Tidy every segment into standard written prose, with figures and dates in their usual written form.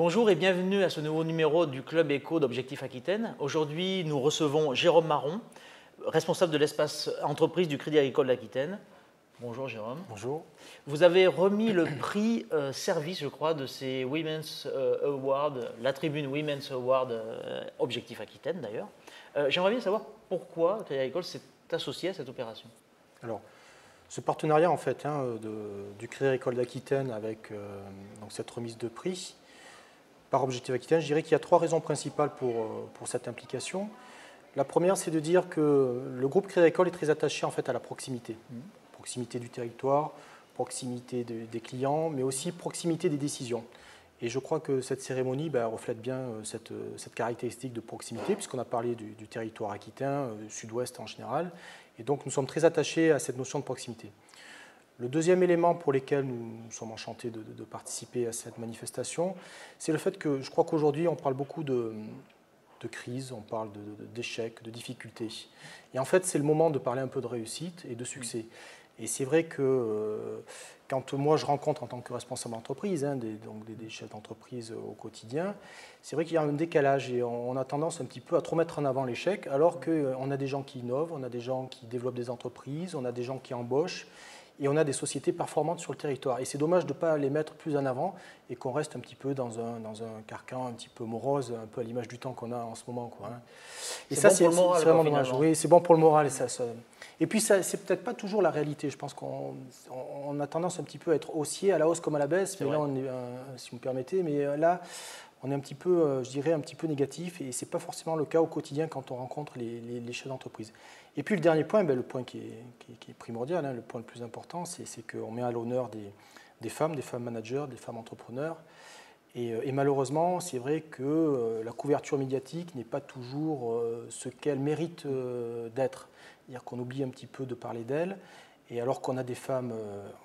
Bonjour et bienvenue à ce nouveau numéro du Club Éco d'Objectif Aquitaine. Aujourd'hui, nous recevons Jérôme Marron, responsable de l'espace entreprise du Crédit Agricole d'Aquitaine. Bonjour Jérôme. Bonjour. Vous avez remis le prix service, je crois, de ces Women's Awards, la tribune Women's Award Objectif Aquitaine d'ailleurs. J'aimerais bien savoir pourquoi le Crédit Agricole s'est associé à cette opération. Alors, ce partenariat en fait du Crédit Agricole d'Aquitaine avec donc cette remise de prix par Objectif Aquitaine, je dirais qu'il y a trois raisons principales pour cette implication. La première, c'est de dire que le groupe Crédit Agricole est très attaché en fait à la proximité. Proximité du territoire, proximité des clients, mais aussi proximité des décisions. Et je crois que cette cérémonie reflète bien cette caractéristique de proximité, puisqu'on a parlé du territoire aquitain, du sud-ouest en général. Et donc nous sommes très attachés à cette notion de proximité. Le deuxième élément pour lequel nous sommes enchantés de participer à cette manifestation, c'est le fait que je crois qu'aujourd'hui on parle beaucoup de crise, on parle d'échecs, de difficultés. Et en fait c'est le moment de parler un peu de réussite et de succès. Et c'est vrai que quand moi je rencontre en tant que responsable d'entreprise, des chefs d'entreprise au quotidien, c'est vrai qu'il y a un décalage et on a tendance un petit peu à trop mettre en avant l'échec, alors qu'on a des gens qui innovent, on a des gens qui développent des entreprises, on a des gens qui embauchent et on a des sociétés performantes sur le territoire. Et c'est dommage de ne pas les mettre plus en avant et qu'on reste un petit peu dans un carcan un petit peu morose, un peu à l'image du temps qu'on a en ce moment, quoi. Et ça, c'est vraiment dommage. Oui, c'est bon pour le moral. Et puis, c'est peut-être pas toujours la réalité. Je pense qu'on a tendance un petit peu à être haussier, à la hausse comme à la baisse. Mais là, on est, si vous me permettez, mais là, on est un petit peu, je dirais, un petit peu négatif. Et ce n'est pas forcément le cas au quotidien quand on rencontre les chefs d'entreprise. Et puis, le dernier point, le point qui est primordial, le point le plus important, c'est qu'on met à l'honneur des femmes managers, des femmes entrepreneurs. Et malheureusement, c'est vrai que la couverture médiatique n'est pas toujours ce qu'elle mérite d'être. C'est-à-dire qu'on oublie un petit peu de parler d'elles, et alors qu'on a des femmes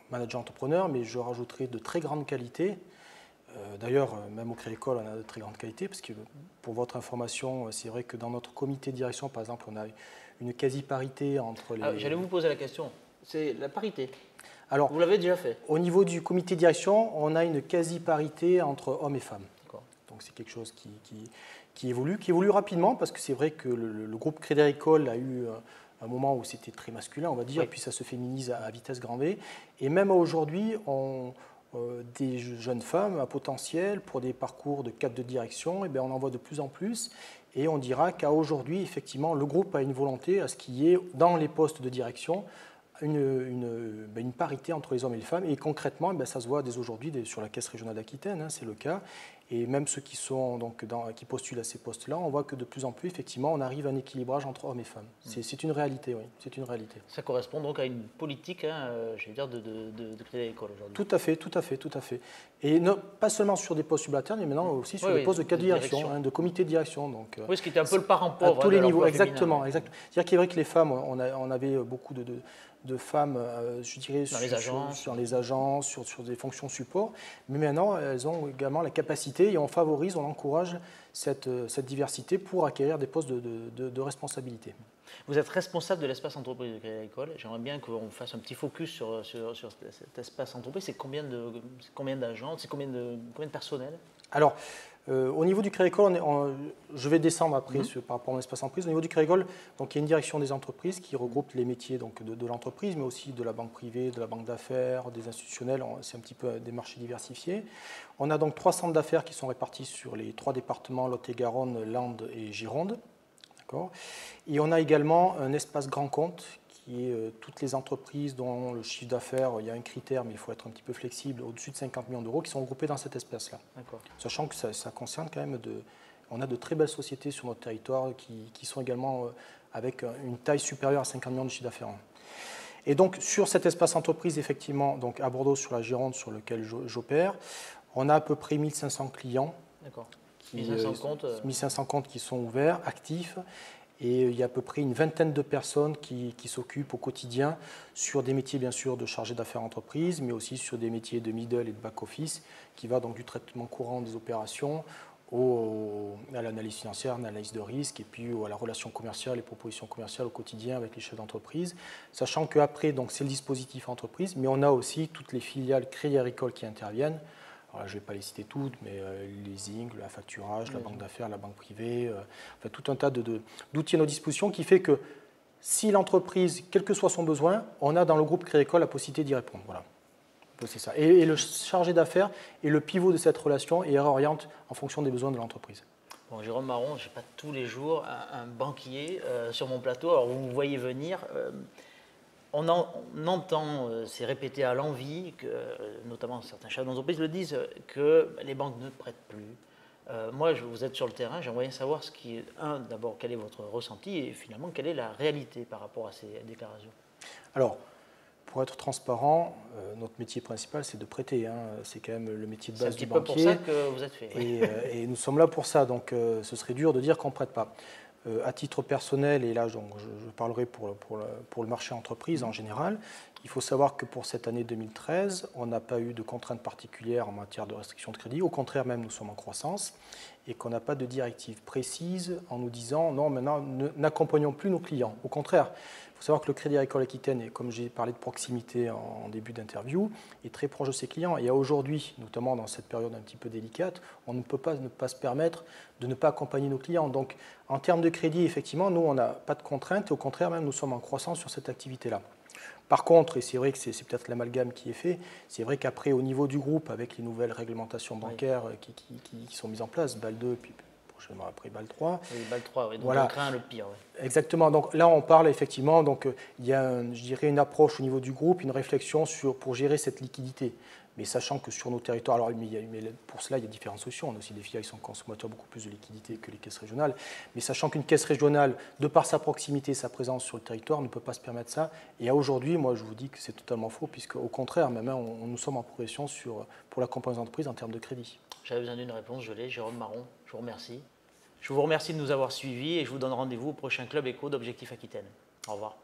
managers entrepreneurs, mais je rajouterai de très grande qualité. D'ailleurs, même au Crédit Agricole, on a de très grande qualité, parce que pour votre information, c'est vrai que dans notre comité de direction, par exemple, on a une quasi-parité entre les... J'allais vous poser la question, c'est la parité. Alors, vous l'avez déjà fait? Au niveau du comité de direction, on a une quasi-parité entre hommes et femmes. Donc c'est quelque chose qui évolue rapidement, parce que c'est vrai que le groupe Crédit Agricole a eu un moment où c'était très masculin, on va dire, oui. Et puis ça se féminise à vitesse grand V. Et même aujourd'hui, des jeunes femmes à potentiel pour des parcours de cadre de direction, et on en voit de plus en plus. Et on dira qu'à aujourd'hui, effectivement, le groupe a une volonté à ce qu'il y ait dans les postes de direction une parité entre les hommes et les femmes. Et concrètement, ça se voit dès aujourd'hui sur la Caisse régionale d'Aquitaine, c'est le cas. Et même ceux qui postulent à ces postes-là, on voit que de plus en plus, effectivement, on arrive à un équilibrage entre hommes et femmes. C'est une réalité, oui. C'est une réalité. Ça correspond donc à une politique, je veux dire, de Crédit Agricole aujourd'hui. Tout à fait. Et non, pas seulement sur des postes subalternes, mais maintenant aussi sur des postes de cadre de direction, de comité de direction. Donc, oui, ce qui était un peu le parent pauvre. À tous les niveaux, exactement. C'est-à-dire qu'il est vrai que les femmes, on avait beaucoup de femmes, je dirais, sur les agences, sur des fonctions support. Mais maintenant, elles ont également la capacité et on favorise, on encourage cette diversité pour acquérir des postes de responsabilité. Vous êtes responsable de l'espace entreprise de Crédit Agricole. J'aimerais bien qu'on fasse un petit focus sur cet espace entreprise. C'est combien d'agents, c'est combien de personnel? Alors, au niveau du Crédit Agricole, je vais descendre après par rapport à l'espace entreprise. Au niveau du Crédit Agricole, donc, il y a une direction des entreprises qui regroupe les métiers donc, de l'entreprise, mais aussi de la banque privée, de la banque d'affaires, des institutionnels. C'est un petit peu des marchés diversifiés. On a donc 3 centres d'affaires qui sont répartis sur les 3 départements, Lot-et-Garonne, Landes et Gironde. Et on a également un espace grand compte qui est toutes les entreprises dont le chiffre d'affaires, il y a un critère, mais il faut être un petit peu flexible, au-dessus de 50 millions d'euros, qui sont regroupés dans cet espace-là. Sachant que ça concerne quand même on a de très belles sociétés sur notre territoire qui sont également avec une taille supérieure à 50 millions de chiffre d'affaires. Et donc sur cet espace entreprise, effectivement, donc à Bordeaux, sur la Gironde, sur lequel j'opère, on a à peu près 1500 clients. 1500 comptes qui sont ouverts, actifs, et il y a à peu près une vingtaine de personnes qui s'occupent au quotidien sur des métiers bien sûr de chargé d'affaires entreprise, mais aussi sur des métiers de middle et de back office, qui va donc du traitement courant des opérations à l'analyse financière, à l'analyse de risque, et puis à la relation commerciale, les propositions commerciales au quotidien avec les chefs d'entreprise, sachant qu'après, c'est le dispositif entreprise, mais on a aussi toutes les filiales Crédit Agricole qui interviennent. je ne vais pas les citer toutes, mais le leasing, le facturage, la banque d'affaires, la banque privée, enfin, tout un tas d'outils à nos dispositions qui fait que si l'entreprise, quel que soit son besoin, on a dans le groupe Crédit Agricole la possibilité d'y répondre. Voilà. C'est ça. Et le chargé d'affaires est le pivot de cette relation et réoriente en fonction des besoins de l'entreprise. Bon, Jérôme Marron, je n'ai pas tous les jours un banquier sur mon plateau. Alors vous voyez venir, on entend, c'est répété à l'envi, notamment certains chefs d'entreprise le disent, que les banques ne prêtent plus. Moi, vous êtes sur le terrain, j'aimerais bien savoir d'abord quel est votre ressenti et finalement quelle est la réalité par rapport à ces déclarations. Alors, pour être transparent, notre métier principal, c'est de prêter. Hein. C'est quand même le métier de base du banquier. C'est un petit peu pour ça que vous êtes fait. Et nous sommes là pour ça, donc ce serait dur de dire qu'on ne prête pas. À titre personnel, et là donc, je parlerai pour le marché entreprise en général, il faut savoir que pour cette année 2013, on n'a pas eu de contraintes particulières en matière de restriction de crédit. Au contraire, même, nous sommes en croissance et qu'on n'a pas de directive précise en nous disant non, maintenant, n'accompagnons plus nos clients. Au contraire, il faut savoir que le Crédit Agricole Aquitaine, et comme j'ai parlé de proximité en début d'interview, est très proche de ses clients. Et aujourd'hui, notamment dans cette période un petit peu délicate, on ne peut pas ne pas se permettre de ne pas accompagner nos clients. Donc, en termes de crédit, effectivement, nous, on n'a pas de contraintes. Et au contraire, même, nous sommes en croissance sur cette activité-là. Par contre, et c'est vrai que c'est peut-être l'amalgame qui est fait, c'est vrai qu'après, au niveau du groupe, avec les nouvelles réglementations bancaires qui sont mises en place, BAL 2, puis prochainement après BAL 3. Oui, BAL 3, oui, donc voilà. on craint le pire. Oui. Exactement. Donc là, on parle effectivement, donc, il y a, je dirais, une approche au niveau du groupe, une réflexion pour gérer cette liquidité. Mais sachant que sur nos territoires, alors mais pour cela, il y a différentes solutions. On a aussi des filiales qui sont consommateurs beaucoup plus de liquidité que les caisses régionales. Mais sachant qu'une caisse régionale, de par sa proximité, sa présence sur le territoire, ne peut pas se permettre ça. Et aujourd'hui, moi, je vous dis que c'est totalement faux, puisque au contraire, même, nous sommes en progression pour l'accompagnement des entreprises en termes de crédit. J'avais besoin d'une réponse, je l'ai. Jérôme Marron, je vous remercie. Je vous remercie de nous avoir suivis et je vous donne rendez-vous au prochain Club Éco d'Objectif Aquitaine. Au revoir.